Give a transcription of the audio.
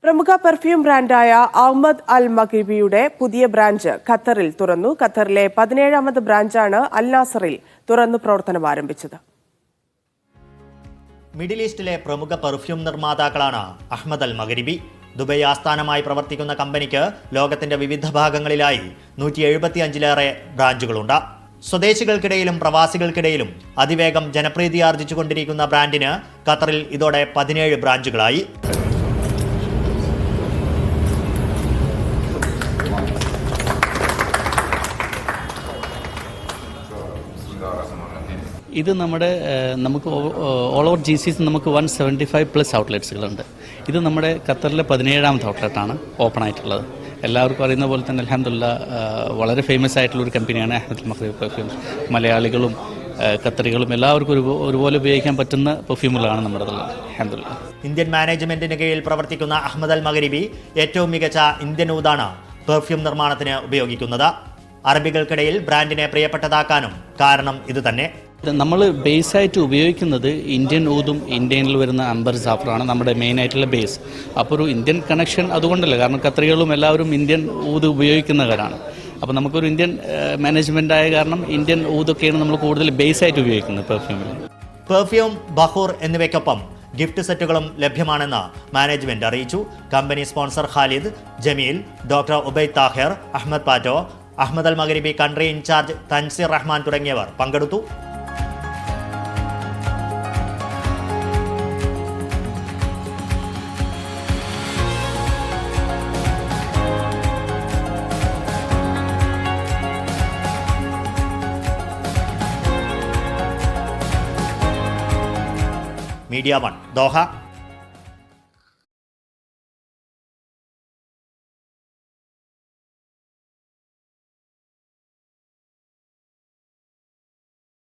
പ്രമുഖ perfume ബ്രാൻഡായ Ahmad അൽ മഗ്രിബിയുടെ പുതിയ branch ഖത്തറിൽ തുറന്നു. ഖത്തറിലെ 17ാമത് ബ്രാഞ്ചാണ് അൽ നാസറിൽ തുറന്നു പ്രവർത്തനം ആരംഭിച്ചത്. മിഡിൽ ഈസ്റ്റിലെ പ്രമുഖ പെർഫ്യൂം നിർമ്മാതാക്കളാണ് അഹ്മദ് അൽ മഗ്രിബി. ദുബൈ ആസ്ഥാനമായി പ്രവർത്തിക്കുന്ന കമ്പനിക്ക് ലോകത്തിന്റെ വിവിധ ഭാഗങ്ങളിലായി 175ലേറെ ബ്രാഞ്ചുകളുണ്ട്. സ്വദേശികൾക്കിടയിലും പ്രവാസികൾക്കിടയിലും അതിവേഗം ജനപ്രീതി ആർജിച്ചുകൊണ്ടിരിക്കുന്ന ബ്രാൻഡിന് ഖത്തറിൽ ഇതോടെ 17 ബ്രാഞ്ചുകളായി. ഇത് നമുക്ക് ഓൾ ഓവർ GCC നമുക്ക് 175+ ഔട്ട്ലെറ്റ്സുകളുണ്ട്. ഇത് നമ്മുടെ ഖത്തറിലെ 17ാമത്തെ ഔട്ട്ലെറ്റാണ് ഓപ്പൺ ആയിട്ടുള്ളത്. എല്ലാവർക്കും അറിയുന്ന പോലെ തന്നെ അൽഹംദുലില്ലാ വളരെ ഫേമസ് ആയിട്ടുള്ള ഒരു കമ്പനിയാണ് അഹ്മദ് അൽ മഗ്രിബി പെർഫ്യൂംസ്. മലയാളികളും ഖത്തറികളും എല്ലാവർക്കും ഒരുപോലെ ഉപയോഗിക്കാൻ പറ്റുന്ന പെർഫ്യൂമുകളാണ് നമ്മുടെ അൽഹംദുലില്ലാ. ഇന്ത്യൻ മാനേജ്മെന്റിന് കീഴിൽ പ്രവർത്തിക്കുന്ന അഹ്മദ് അൽ മഗ്രിബി ഏറ്റവും മികച്ച ഇന്ത്യൻ ഊതാണ് പെർഫ്യൂം നിർമ്മാണത്തിന് ഉപയോഗിക്കുന്നത്. അറബികൾക്കിടയിൽ ബ്രാൻഡിനെ പ്രിയപ്പെട്ടതാക്കാനും കാരണം ഇത് തന്നെ. നമ്മൾ ബേസായിട്ട് ഉപയോഗിക്കുന്നത് ഇന്ത്യൻ ഊതും ഇന്ത്യയിൽ വരുന്ന അംബർ സാഫറാണ് നമ്മുടെ മെയിൻ ആയിട്ടുള്ള ബേസ്. അപ്പോൾ ഒരു ഇന്ത്യൻ കണക്ഷൻ അതുകൊണ്ടല്ല, കാരണം ഖത്തറികളും എല്ലാവരും ഇന്ത്യൻ ഊത് ഉപയോഗിക്കുന്നവരാണ്. അപ്പോൾ നമുക്കൊരു ഇന്ത്യൻ മാനേജ്മെൻ്റ് ആയ കാരണം ഇന്ത്യൻ ഊതൊക്കെയാണ് നമ്മൾ കൂടുതൽ ബേസായിട്ട് ഉപയോഗിക്കുന്നത് പെർഫ്യൂമിൽ. പെർഫ്യൂം, ബഹൂർ എന്നിവയ്ക്കൊപ്പം ഗിഫ്റ്റ് സെറ്റുകളും ലഭ്യമാണെന്ന് മാനേജ്മെന്റ് അറിയിച്ചു. Company sponsor Khalid, Jamil, doctor Ubaid Tahir, Ahmad Patto, Ahmad Al Maghribi country incharge Tanseer Rahman തുടങ്ങിയവർ പങ്കെടുത്തു. Media 1 Doha.